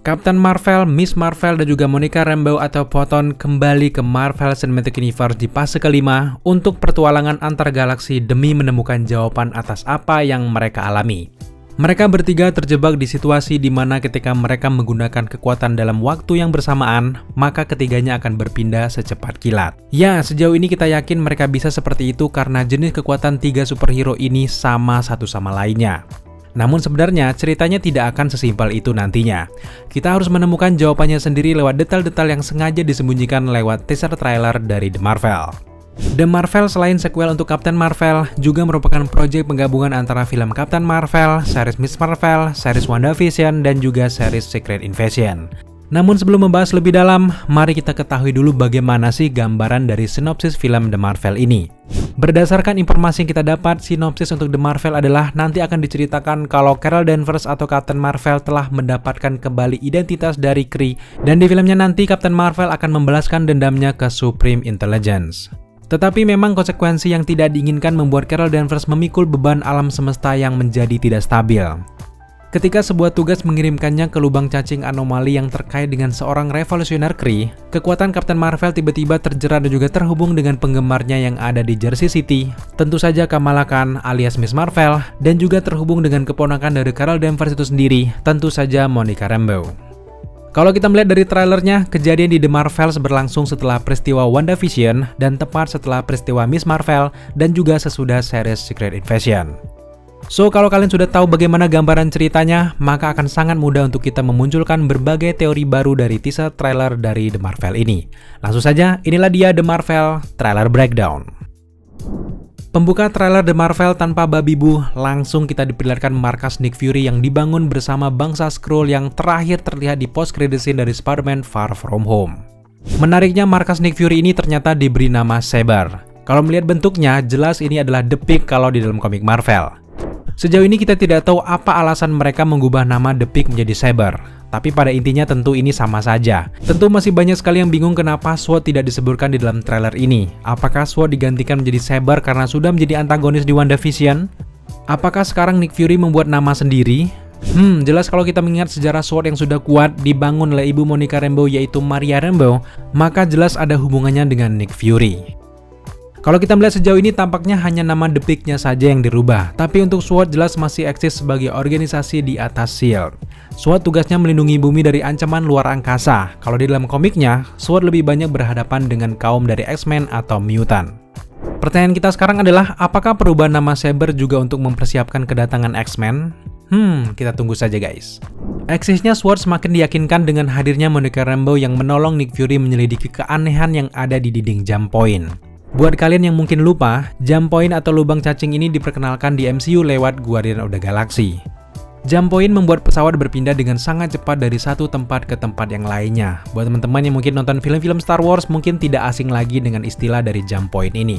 Captain Marvel, Miss Marvel, dan juga Monica Rambeau atau Photon kembali ke Marvel Cinematic Universe di fase kelima untuk pertualangan antar galaksi demi menemukan jawaban atas apa yang mereka alami. Mereka bertiga terjebak di situasi di mana ketika mereka menggunakan kekuatan dalam waktu yang bersamaan, maka ketiganya akan berpindah secepat kilat. Ya, sejauh ini kita yakin mereka bisa seperti itu karena jenis kekuatan tiga superhero ini sama satu sama lainnya. Namun sebenarnya ceritanya tidak akan sesimpel itu nantinya. Kita harus menemukan jawabannya sendiri lewat detail-detail yang sengaja disembunyikan lewat teaser trailer dari The Marvel. The Marvel selain sequel untuk Captain Marvel, juga merupakan proyek penggabungan antara film Captain Marvel, series Miss Marvel, series WandaVision, dan juga series Secret Invasion. Namun sebelum membahas lebih dalam, mari kita ketahui dulu bagaimana sih gambaran dari sinopsis film The Marvel ini. Berdasarkan informasi yang kita dapat, sinopsis untuk The Marvel adalah nanti akan diceritakan kalau Carol Danvers atau Captain Marvel telah mendapatkan kembali identitas dari Kree, dan di filmnya nanti Captain Marvel akan membalaskan dendamnya ke Supreme Intelligence. Tetapi memang konsekuensi yang tidak diinginkan membuat Carol Danvers memikul beban alam semesta yang menjadi tidak stabil. Ketika sebuah tugas mengirimkannya ke lubang cacing anomali yang terkait dengan seorang revolusioner Kree, kekuatan Captain Marvel tiba-tiba terjerat dan juga terhubung dengan penggemarnya yang ada di Jersey City, tentu saja Kamala Khan alias Miss Marvel, dan juga terhubung dengan keponakan dari Carol Danvers itu sendiri, tentu saja Monica Rambeau. Kalau kita melihat dari trailernya, kejadian di The Marvels berlangsung setelah peristiwa WandaVision dan tepat setelah peristiwa Miss Marvel dan juga sesudah series Secret Invasion. So, kalau kalian sudah tahu bagaimana gambaran ceritanya, maka akan sangat mudah untuk kita memunculkan berbagai teori baru dari teaser trailer dari The Marvel ini. Langsung saja, inilah dia The Marvel Trailer Breakdown. Pembuka trailer The Marvel tanpa babi bu, langsung kita diperlihatkan markas Nick Fury yang dibangun bersama bangsa Skrull yang terakhir terlihat di post-credit scene dari Spider-Man Far From Home. Menariknya, markas Nick Fury ini ternyata diberi nama Saber. Kalau melihat bentuknya, jelas ini adalah The Pig kalau di dalam komik Marvel. Sejauh ini kita tidak tahu apa alasan mereka mengubah nama The Pig menjadi Saber. Tapi pada intinya tentu ini sama saja. Tentu masih banyak sekali yang bingung kenapa SWORD tidak disebutkan di dalam trailer ini. Apakah SWORD digantikan menjadi Saber karena sudah menjadi antagonis di WandaVision? Apakah sekarang Nick Fury membuat nama sendiri? Jelas kalau kita mengingat sejarah SWORD yang sudah kuat dibangun oleh ibu Monica Rambeau yaitu Maria Rambeau, maka jelas ada hubungannya dengan Nick Fury. Kalau kita melihat sejauh ini tampaknya hanya nama The Pig-nya saja yang dirubah, tapi untuk SWORD jelas masih eksis sebagai organisasi di atas SHIELD. SWORD tugasnya melindungi bumi dari ancaman luar angkasa. Kalau di dalam komiknya, SWORD lebih banyak berhadapan dengan kaum dari X-Men atau Mutant. Pertanyaan kita sekarang adalah, apakah perubahan nama Saber juga untuk mempersiapkan kedatangan X-Men? Kita tunggu saja guys. Eksisnya SWORD semakin diyakinkan dengan hadirnya Monica Rambeau yang menolong Nick Fury menyelidiki keanehan yang ada di dinding Jump Point. Buat kalian yang mungkin lupa, Jump Point atau lubang cacing ini diperkenalkan di MCU lewat Guardians of the Galaxy. Jump Point membuat pesawat berpindah dengan sangat cepat dari satu tempat ke tempat yang lainnya. Buat teman-teman yang mungkin nonton film-film Star Wars mungkin tidak asing lagi dengan istilah dari Jump Point ini.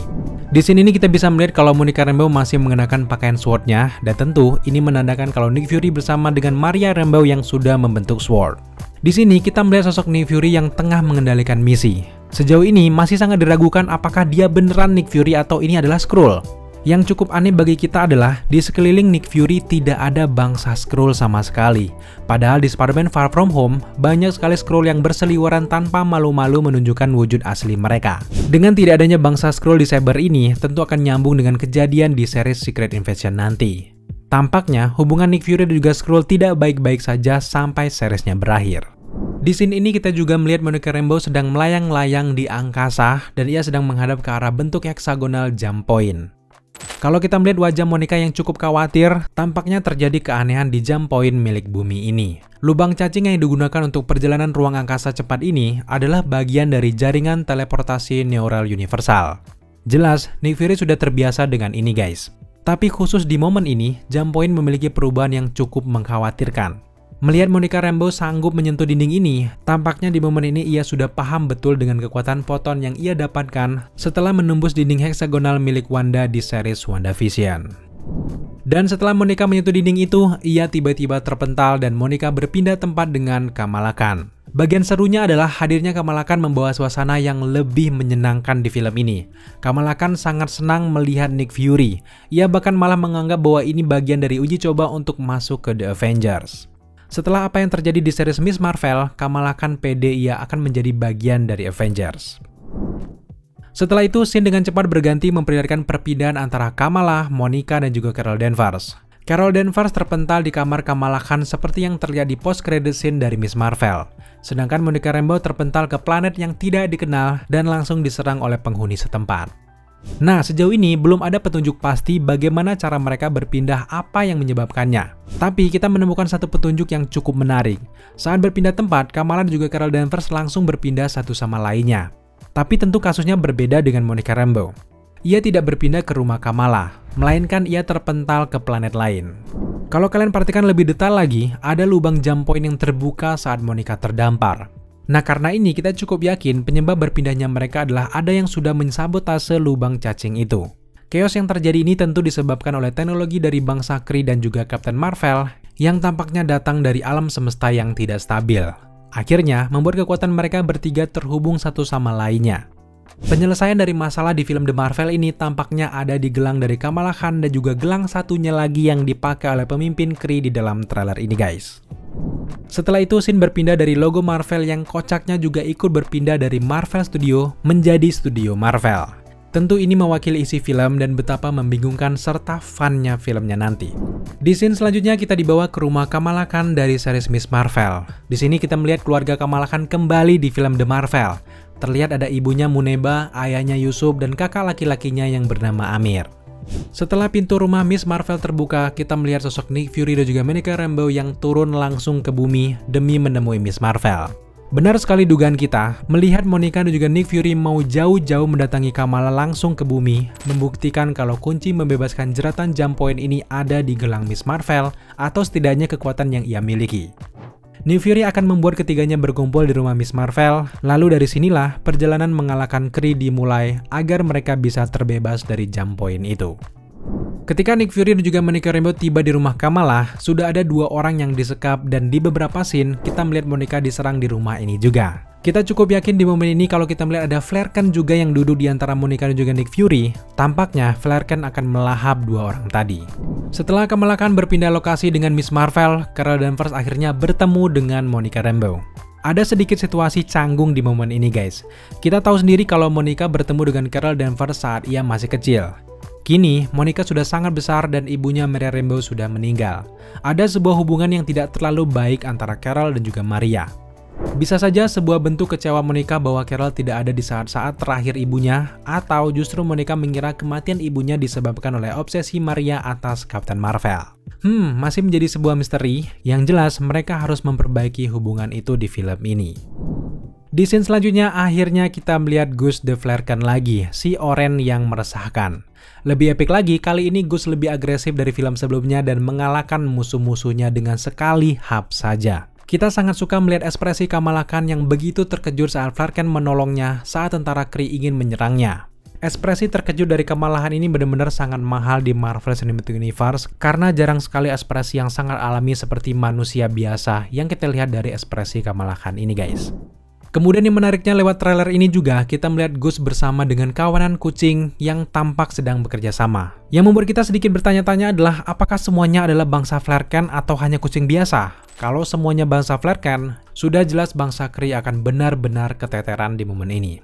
Di sini kita bisa melihat kalau Monica Rambeau masih mengenakan pakaian SWORD-nya, dan tentu ini menandakan kalau Nick Fury bersama dengan Maria Rambeau yang sudah membentuk SWORD. Di sini kita melihat sosok Nick Fury yang tengah mengendalikan misi. Sejauh ini masih sangat diragukan apakah dia beneran Nick Fury atau ini adalah Skrull. Yang cukup aneh bagi kita adalah di sekeliling Nick Fury tidak ada bangsa Skrull sama sekali. Padahal di Spider-Man Far From Home banyak sekali Skrull yang berseliweran tanpa malu-malu menunjukkan wujud asli mereka. Dengan tidak adanya bangsa Skrull di Saber ini tentu akan nyambung dengan kejadian di series Secret Invasion nanti. Tampaknya hubungan Nick Fury dan juga Skrull tidak baik-baik saja sampai seriesnya berakhir. Di scene ini kita juga melihat Monica Rambeau sedang melayang-layang di angkasa dan ia sedang menghadap ke arah bentuk heksagonal Jump Point. Kalau kita melihat wajah Monica yang cukup khawatir, tampaknya terjadi keanehan di Jump Point milik bumi ini. Lubang cacing yang digunakan untuk perjalanan ruang angkasa cepat ini adalah bagian dari jaringan teleportasi neural universal. Jelas, Nick Fury sudah terbiasa dengan ini guys. Tapi khusus di momen ini, Jump Point memiliki perubahan yang cukup mengkhawatirkan. Melihat Monica Rambeau sanggup menyentuh dinding ini, tampaknya di momen ini ia sudah paham betul dengan kekuatan Photon yang ia dapatkan setelah menembus dinding heksagonal milik Wanda di series WandaVision. Dan setelah Monica menyentuh dinding itu, ia tiba-tiba terpental dan Monica berpindah tempat dengan Kamala Khan. Bagian serunya adalah hadirnya Kamala Khan membawa suasana yang lebih menyenangkan di film ini. Kamala Khan sangat senang melihat Nick Fury. Ia bahkan malah menganggap bahwa ini bagian dari uji coba untuk masuk ke The Avengers. Setelah apa yang terjadi di series Miss Marvel, Kamala Khan pede ia akan menjadi bagian dari Avengers. Setelah itu, scene dengan cepat berganti memperlihatkan perpindahan antara Kamala, Monica, dan juga Carol Danvers. Carol Danvers terpental di kamar Kamala Khan seperti yang terlihat di post-credit scene dari Miss Marvel. Sedangkan Monica Rambeau terpental ke planet yang tidak dikenal dan langsung diserang oleh penghuni setempat. Nah, sejauh ini belum ada petunjuk pasti bagaimana cara mereka berpindah apa yang menyebabkannya. Tapi kita menemukan satu petunjuk yang cukup menarik. Saat berpindah tempat, Kamala dan juga Carol Danvers langsung berpindah satu sama lainnya. Tapi tentu kasusnya berbeda dengan Monica Rambeau. Ia tidak berpindah ke rumah Kamala, melainkan ia terpental ke planet lain. Kalau kalian perhatikan lebih detail lagi, ada lubang jump point yang terbuka saat Monica terdampar. Nah, karena ini kita cukup yakin penyebab berpindahnya mereka adalah ada yang sudah mensabotase lubang cacing itu. Chaos yang terjadi ini tentu disebabkan oleh teknologi dari bangsa Kree dan juga Captain Marvel yang tampaknya datang dari alam semesta yang tidak stabil. Akhirnya, membuat kekuatan mereka bertiga terhubung satu sama lainnya. Penyelesaian dari masalah di film The Marvel ini tampaknya ada di gelang dari Kamala Khan dan juga gelang satunya lagi yang dipakai oleh pemimpin Kree di dalam trailer ini guys. Setelah itu, scene berpindah dari logo Marvel yang kocaknya juga ikut berpindah dari Marvel Studio menjadi Studio Marvel. Tentu ini mewakili isi film dan betapa membingungkan serta funnya filmnya nanti. Di scene selanjutnya kita dibawa ke rumah Kamala Khan dari series Miss Marvel. Di sini kita melihat keluarga Kamala Khan kembali di film The Marvel. Terlihat ada ibunya Muneba, ayahnya Yusuf, dan kakak laki-lakinya yang bernama Amir. Setelah pintu rumah Miss Marvel terbuka, kita melihat sosok Nick Fury dan juga Monica Rambeau yang turun langsung ke bumi demi menemui Miss Marvel. Benar sekali dugaan kita, melihat Monica dan juga Nick Fury mau jauh-jauh mendatangi Kamala langsung ke bumi, membuktikan kalau kunci membebaskan jeratan jump point ini ada di gelang Miss Marvel, atau setidaknya kekuatan yang ia miliki. Nick Fury akan membuat ketiganya berkumpul di rumah Miss Marvel, lalu dari sinilah perjalanan mengalahkan Kree dimulai agar mereka bisa terbebas dari jump point itu. Ketika Nick Fury dan juga Monica Rambeau tiba di rumah Kamala, sudah ada dua orang yang disekap dan di beberapa scene kita melihat Monica diserang di rumah ini juga. Kita cukup yakin di momen ini kalau kita melihat ada flare gun juga yang duduk di antara Monica dan juga Nick Fury, tampaknya flare gun akan melahap dua orang tadi. Setelah Kamala Khan berpindah lokasi dengan Miss Marvel, Carol Danvers akhirnya bertemu dengan Monica Rambeau. Ada sedikit situasi canggung di momen ini guys. Kita tahu sendiri kalau Monica bertemu dengan Carol Danvers saat ia masih kecil. Kini, Monica sudah sangat besar dan ibunya Maria Rambeau sudah meninggal. Ada sebuah hubungan yang tidak terlalu baik antara Carol dan juga Maria. Bisa saja sebuah bentuk kecewa Monica bahwa Carol tidak ada di saat-saat terakhir ibunya, atau justru Monica mengira kematian ibunya disebabkan oleh obsesi Maria atas Captain Marvel. Masih menjadi sebuah misteri, yang jelas mereka harus memperbaiki hubungan itu di film ini. Di scene selanjutnya, akhirnya kita melihat Gus the Flare Gun lagi, si Oren yang meresahkan. Lebih epik lagi, kali ini Gus lebih agresif dari film sebelumnya dan mengalahkan musuh-musuhnya dengan sekali hap saja. Kita sangat suka melihat ekspresi Kamala Khan yang begitu terkejut saat Flare Gun menolongnya saat tentara Kree ingin menyerangnya. Ekspresi terkejut dari Kamala Khan ini benar-benar sangat mahal di Marvel Cinematic Universe karena jarang sekali ekspresi yang sangat alami seperti manusia biasa yang kita lihat dari ekspresi Kamala Khan ini guys. Kemudian yang menariknya lewat trailer ini juga kita melihat Gus bersama dengan kawanan kucing yang tampak sedang bekerja sama. Yang membuat kita sedikit bertanya-tanya adalah apakah semuanya adalah bangsa Flare Gun atau hanya kucing biasa? Kalau semuanya bangsa Flare Gun, sudah jelas bangsa Kree akan benar-benar keteteran di momen ini.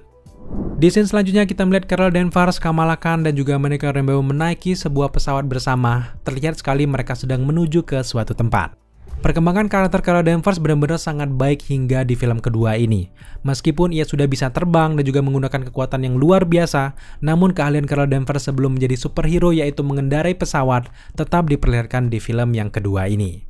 Di scene selanjutnya kita melihat Carol Danvers, Kamala Khan, dan juga Monica Rambeau menaiki sebuah pesawat bersama. Terlihat sekali mereka sedang menuju ke suatu tempat. Perkembangan karakter Carol Danvers benar-benar sangat baik hingga di film kedua ini. Meskipun ia sudah bisa terbang dan juga menggunakan kekuatan yang luar biasa, namun keahlian Carol Danvers sebelum menjadi superhero yaitu mengendarai pesawat tetap diperlihatkan di film yang kedua ini.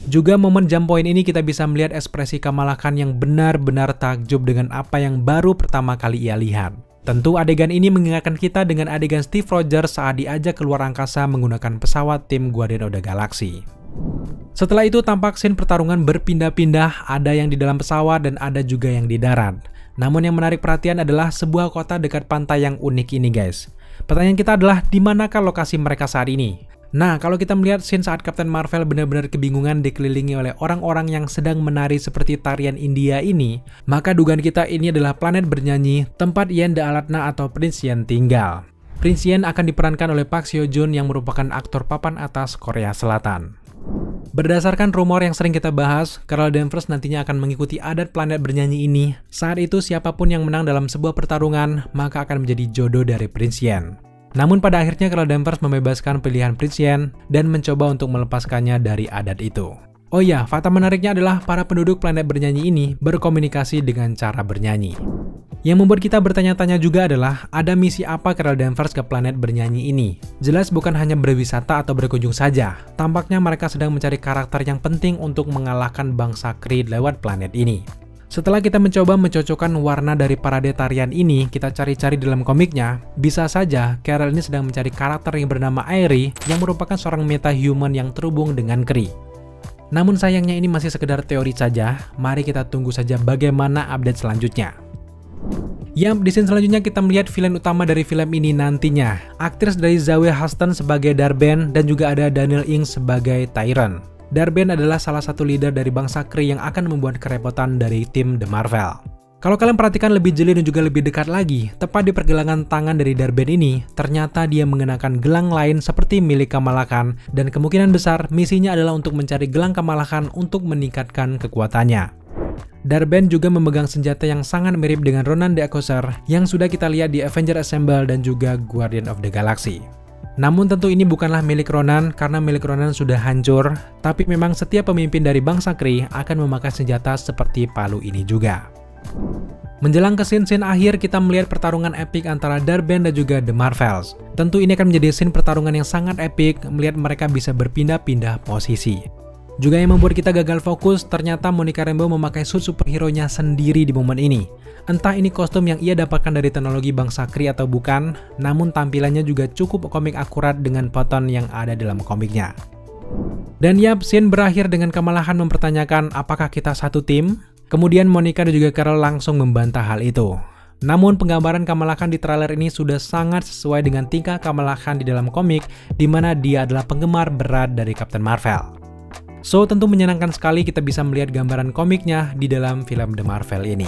Juga momen jump point ini kita bisa melihat ekspresi Kamala Khan yang benar-benar takjub dengan apa yang baru pertama kali ia lihat. Tentu adegan ini mengingatkan kita dengan adegan Steve Rogers saat diajak keluar angkasa menggunakan pesawat tim Guardian of the Galaxy. Setelah itu tampak scene pertarungan berpindah-pindah, ada yang di dalam pesawat dan ada juga yang di darat. Namun yang menarik perhatian adalah sebuah kota dekat pantai yang unik ini guys. Pertanyaan kita adalah di manakah lokasi mereka saat ini? Nah, kalau kita melihat scene saat Captain Marvel benar-benar kebingungan dikelilingi oleh orang-orang yang sedang menari seperti tarian India ini, maka dugaan kita ini adalah planet bernyanyi, tempat Yen the Alatna atau Prince Yen tinggal. Prince Yen akan diperankan oleh Park Seo Joon yang merupakan aktor papan atas Korea Selatan. Berdasarkan rumor yang sering kita bahas, Carol Danvers nantinya akan mengikuti adat planet bernyanyi ini. Saat itu siapapun yang menang dalam sebuah pertarungan, maka akan menjadi jodoh dari Prince Yen. Namun pada akhirnya Carol Danvers membebaskan pilihan Prince Yen dan mencoba untuk melepaskannya dari adat itu. Oh ya, fakta menariknya adalah para penduduk planet bernyanyi ini berkomunikasi dengan cara bernyanyi. Yang membuat kita bertanya-tanya juga adalah, ada misi apa Carol Danvers ke planet bernyanyi ini? Jelas bukan hanya berwisata atau berkunjung saja. Tampaknya mereka sedang mencari karakter yang penting untuk mengalahkan bangsa Kree lewat planet ini. Setelah kita mencoba mencocokkan warna dari parade tarian ini, kita cari-cari dalam komiknya, bisa saja Carol ini sedang mencari karakter yang bernama Aerie yang merupakan seorang meta-human yang terhubung dengan Kree. Namun sayangnya ini masih sekedar teori saja, mari kita tunggu saja bagaimana update selanjutnya. Di scene selanjutnya kita melihat villain utama dari film ini nantinya. Aktris dari Zoe Halston sebagai Dar-Benn dan juga ada Daniel Ing sebagai Tyrant. Dar-Benn adalah salah satu leader dari bangsa Kree yang akan membuat kerepotan dari tim The Marvel. Kalau kalian perhatikan lebih jeli dan juga lebih dekat lagi, tepat di pergelangan tangan dari Dar-Benn ini, ternyata dia mengenakan gelang lain seperti milik Kamala Khan, dan kemungkinan besar misinya adalah untuk mencari gelang Kamala Khan untuk meningkatkan kekuatannya. Dar-Benn juga memegang senjata yang sangat mirip dengan Ronan the Accuser yang sudah kita lihat di Avengers Assemble dan juga Guardian of the Galaxy. Namun tentu ini bukanlah milik Ronan karena milik Ronan sudah hancur, tapi memang setiap pemimpin dari bangsa Kree akan memakai senjata seperti palu ini juga. Menjelang ke scene akhir, kita melihat pertarungan epik antara Dar-Benn dan juga The Marvels. Tentu ini akan menjadi scene pertarungan yang sangat epik melihat mereka bisa berpindah-pindah posisi. Juga yang membuat kita gagal fokus, ternyata Monica Rambeau memakai suit superhero-nya sendiri di momen ini. Entah ini kostum yang ia dapatkan dari teknologi bangsa Kree atau bukan, namun tampilannya juga cukup komik akurat dengan Photon yang ada dalam komiknya. Dan yap, scene berakhir dengan Kamala Khan mempertanyakan apakah kita satu tim? Kemudian Monica dan juga Carol langsung membantah hal itu. Namun penggambaran Kamala Khan di trailer ini sudah sangat sesuai dengan tingkah Kamala Khan di dalam komik, di mana dia adalah penggemar berat dari Captain Marvel. So, tentu menyenangkan sekali kita bisa melihat gambaran komiknya di dalam film The Marvel ini.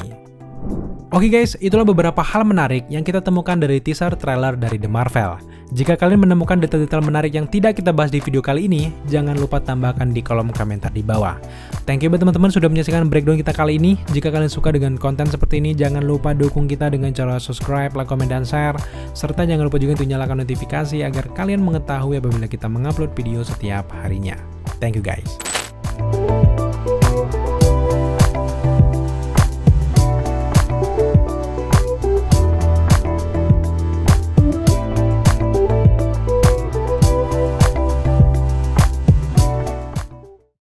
Oke guys, itulah beberapa hal menarik yang kita temukan dari teaser trailer dari The Marvel. Jika kalian menemukan detail-detail menarik yang tidak kita bahas di video kali ini, jangan lupa tambahkan di kolom komentar di bawah. Thank you buat teman-teman sudah menyaksikan breakdown kita kali ini. Jika kalian suka dengan konten seperti ini, jangan lupa dukung kita dengan cara subscribe, like, komen, dan share. Serta jangan lupa juga untuk nyalakan notifikasi agar kalian mengetahui apabila kita mengupload video setiap harinya. Thank you guys.